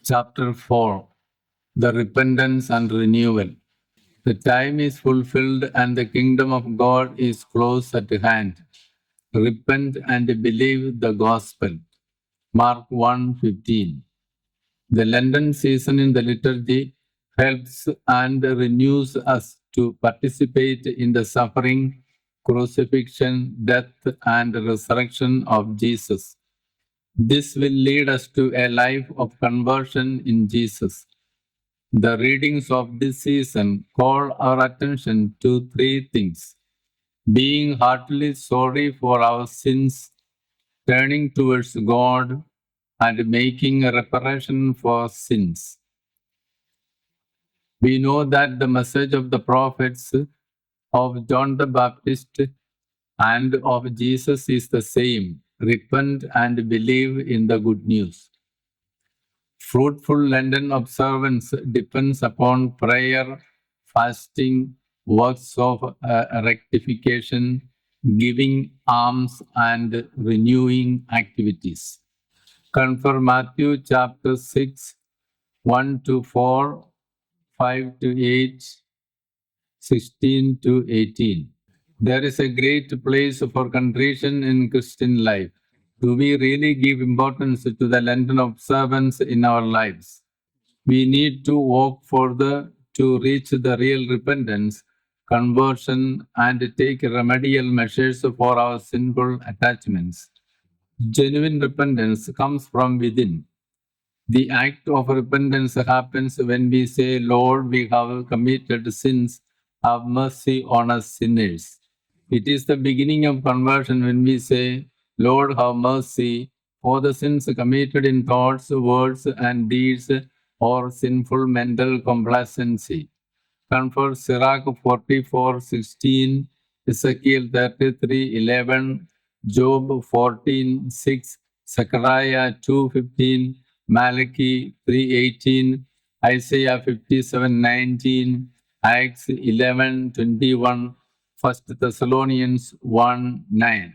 Chapter 4 The Repentance and Renewal. The time is fulfilled and the kingdom of God is close at hand. Repent and believe the gospel. Mark 1:15. The Lenten season in the liturgy helps and renews us to participate in the suffering, crucifixion, death, and resurrection of Jesus. This will lead us to a life of conversion in Jesus. The readings of this season call our attention to three things: being heartily sorry for our sins, turning towards God, and making a reparation for sins. We know that the message of the prophets, of John the Baptist, and of Jesus is the same: repent and believe in the good news. Fruitful Lenten observance depends upon prayer, fasting, works of rectification, giving alms, and renewing activities. Confer Matthew chapter 6, 1 to 4, 5 to 8, 16 to 18. There is a great place for contrition in Christian life. Do we really give importance to the Lenten observance in our lives? We need to walk further to reach the real repentance, conversion, and take remedial measures for our sinful attachments. Genuine repentance comes from within. The act of repentance happens when we say, Lord, we have committed sins, have mercy on us sinners. It is the beginning of conversion when we say, Lord, have mercy for the sins committed in thoughts, words, and deeds, or sinful mental complacency. Confer Sirach 44:16, Ezekiel 33:11, Job 14:6, Zechariah 2:15, Malachi 3:18, Isaiah 57:19, Acts 11:21, 1 Thessalonians 1:9.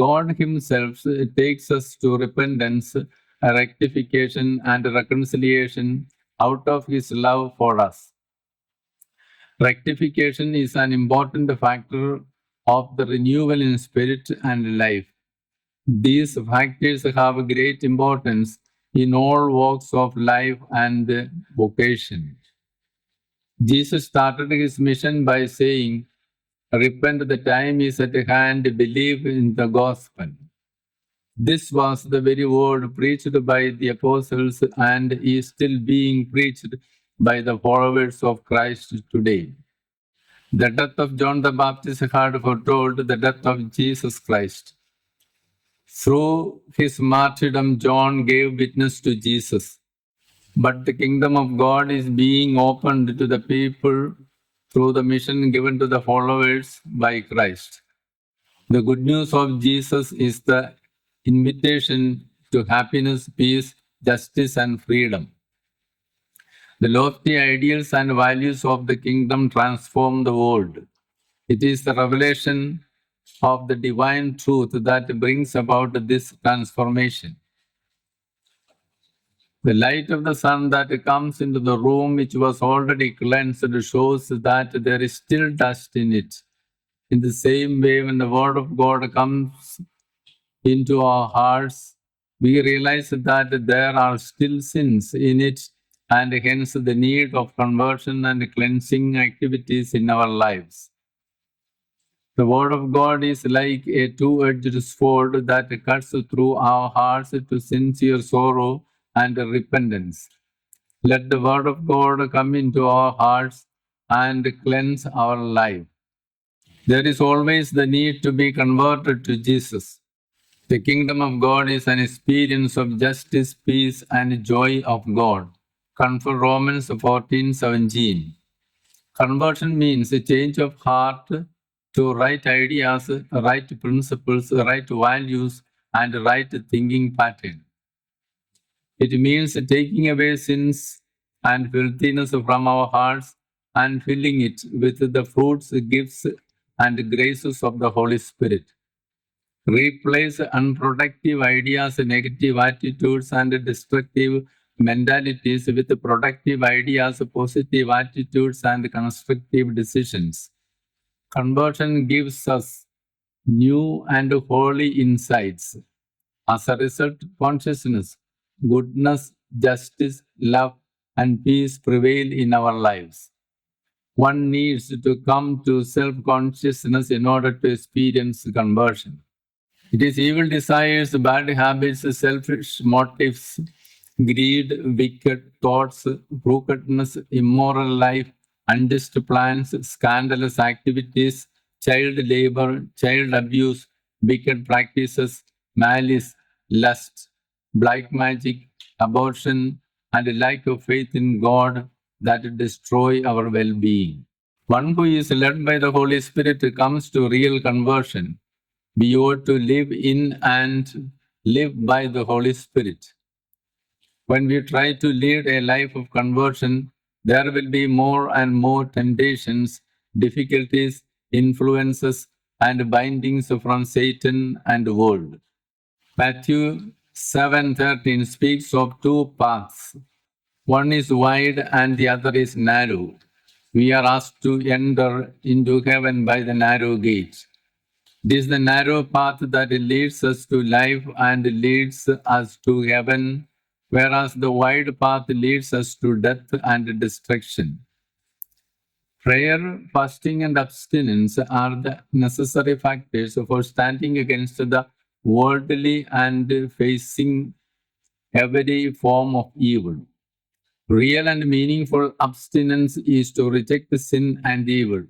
God Himself takes us to repentance, rectification, and reconciliation out of His love for us. Rectification is an important factor of the renewal in spirit and life. These factors have great importance in all walks of life and vocation. Jesus started His mission by saying, Repent, the time is at hand, believe in the gospel. This was the very word preached by the apostles and is still being preached by the followers of Christ today. The death of John the Baptist had foretold the death of Jesus Christ. Through his martyrdom, John gave witness to Jesus. But the kingdom of God is being opened to the people through the mission given to the followers by Christ. The good news of Jesus is the invitation to happiness, peace, justice, and freedom. The lofty ideals and values of the kingdom transform the world. It is the revelation of the divine truth that brings about this transformation. The light of the sun that comes into the room which was already cleansed shows that there is still dust in it. In the same way, when the word of God comes into our hearts, we realize that there are still sins in it, and hence the need of conversion and cleansing activities in our lives. The word of God is like a two-edged sword that cuts through our hearts to sincere sorrow and repentance. Let the word of God come into our hearts and cleanse our life. There is always the need to be converted to Jesus. The kingdom of God is an experience of justice, peace, and joy of God. Confer Romans 14:17. Conversion means a change of heart to right ideas, right principles, right values, and right thinking pattern. It means taking away sins and filthiness from our hearts and filling it with the fruits, gifts, and graces of the Holy Spirit. Replace unproductive ideas, negative attitudes, and destructive mentalities with productive ideas, positive attitudes, and constructive decisions. Conversion gives us new and holy insights. As a result, consciousness, goodness, justice, love, and peace prevail in our lives. One needs to come to self consciousness in order to experience conversion. It is evil desires, bad habits, selfish motives, greed, wicked thoughts, crookedness, immoral life, unjust plans, scandalous activities, child labor, child abuse, wicked practices, malice, lust, black magic, abortion, and a lack of faith in God that destroy our well being. One who is led by the Holy Spirit comes to real conversion. We ought to live in and live by the Holy Spirit. When we try to lead a life of conversion, there will be more and more temptations, difficulties, influences, and bindings from Satan and the world. Matthew 7:13 speaks of two paths. One is wide and the other is narrow. We are asked to enter into heaven by the narrow gate. It is the narrow path that leads us to life and leads us to heaven, whereas the wide path leads us to death and destruction. Prayer, fasting, and abstinence are the necessary factors for standing against the worldly and facing every form of evil. Real and meaningful abstinence is to reject sin and evil.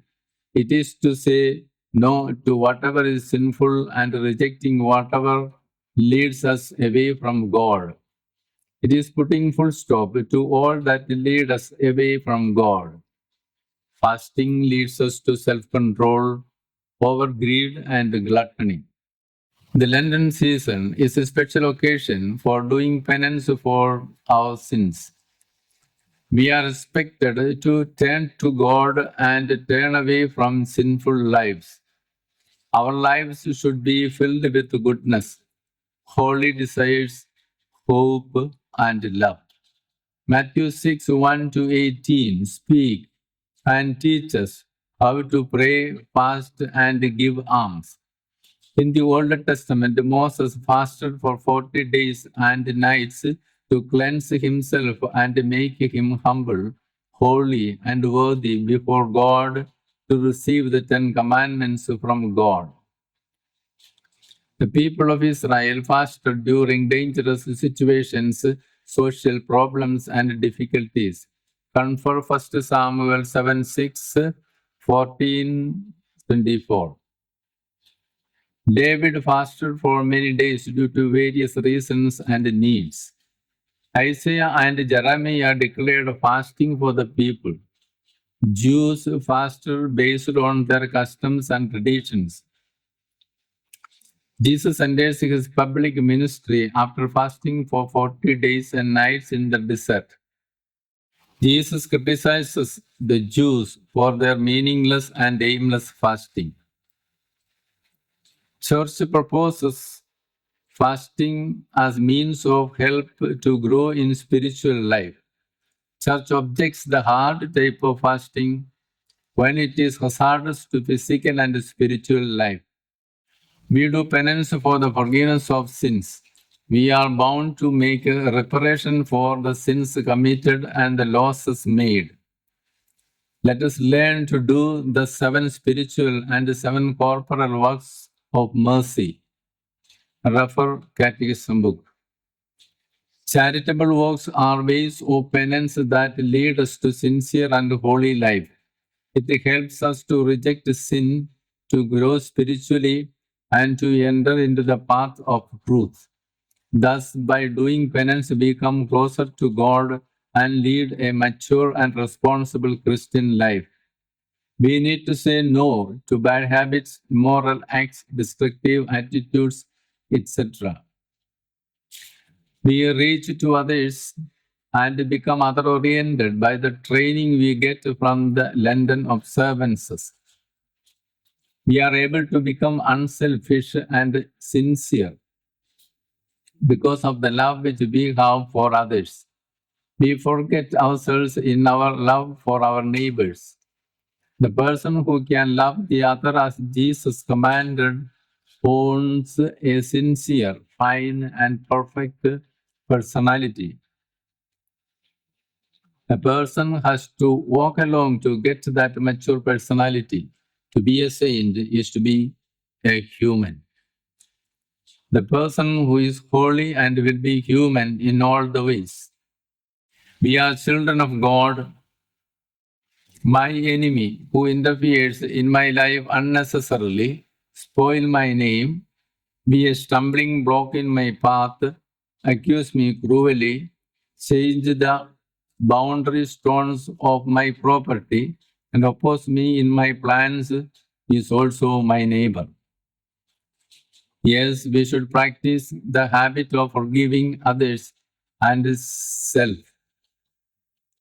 It is to say no to whatever is sinful and rejecting whatever leads us away from God. It is putting full stop to all that lead us away from God. Fasting leads us to self-control over greed and gluttony. The Lenten season is a special occasion for doing penance for our sins. We are expected to turn to God and turn away from sinful lives. Our lives should be filled with goodness, holy desires, hope, and love. Matthew 6 1 to 18 speak and teach us how to pray, fast, and give alms. In the Old Testament, Moses fasted for 40 days and nights to cleanse himself and make him humble, holy, and worthy before God to receive the 10 Commandments from God. The people of Israel fasted during dangerous situations, social problems, and difficulties. Confer 1 Samuel 7 6, 14, 24. David fasted for many days due to various reasons and needs. Isaiah and Jeremiah declared fasting for the people. Jews fasted based on their customs and traditions. Jesus enters his public ministry after fasting for 40 days and nights in the desert. Jesus criticizes the Jews for their meaningless and aimless fasting. Church proposes fasting as means of help to grow in spiritual life. Church objects the hard type of fasting when it is hazardous to physical and spiritual life. We do penance for the forgiveness of sins. We are bound to make a reparation for the sins committed and the losses made. Let us learn to do the 7 spiritual and 7 corporal works of mercy. Refer Catechism book. Charitable works are ways of penance that lead us to sincere and holy life. It helps us to reject sin, to grow spiritually, and to enter into the path of truth. Thus, by doing penance, we come closer to God and lead a mature and responsible Christian life. We need to say no to bad habits, immoral acts, destructive attitudes, etc. We reach to others and become other-oriented by the training we get from the Lenten observances. we are able to become unselfish and sincere because of the love which we have for others. We forget ourselves in our love for our neighbors. The person who can love the other as Jesus commanded owns a sincere, fine, and perfect personality. A person has to walk along to get that mature personality. To be a saint is to be a human. The person who is holy and will be human in all the ways. We are children of God. My enemy who interferes in my life unnecessarily, spoil my name, be a stumbling block in my path, accuse me cruelly, change the boundary stones of my property, and oppose me in my plans is also my neighbor. Yes, we should practice the habit of forgiving others and self.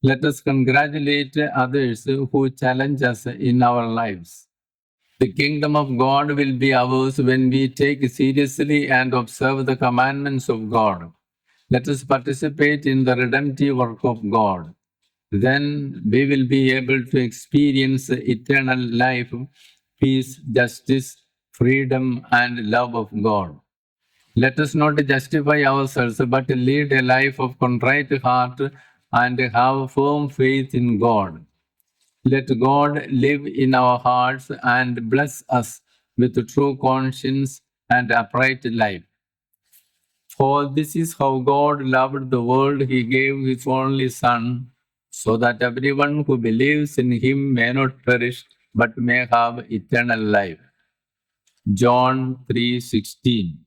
Let us congratulate others who challenge us in our lives. The kingdom of God will be ours when we take seriously and observe the commandments of God. Let us participate in the redemptive work of God. Then we will be able to experience eternal life, peace, justice, freedom, and love of God. Let us not justify ourselves, but lead a life of contrite heart and have firm faith in God. Let God live in our hearts and bless us with true conscience and upright life. For this is how God loved the world, He gave His only Son, so that everyone who believes in Him may not perish, but may have eternal life. John 3:16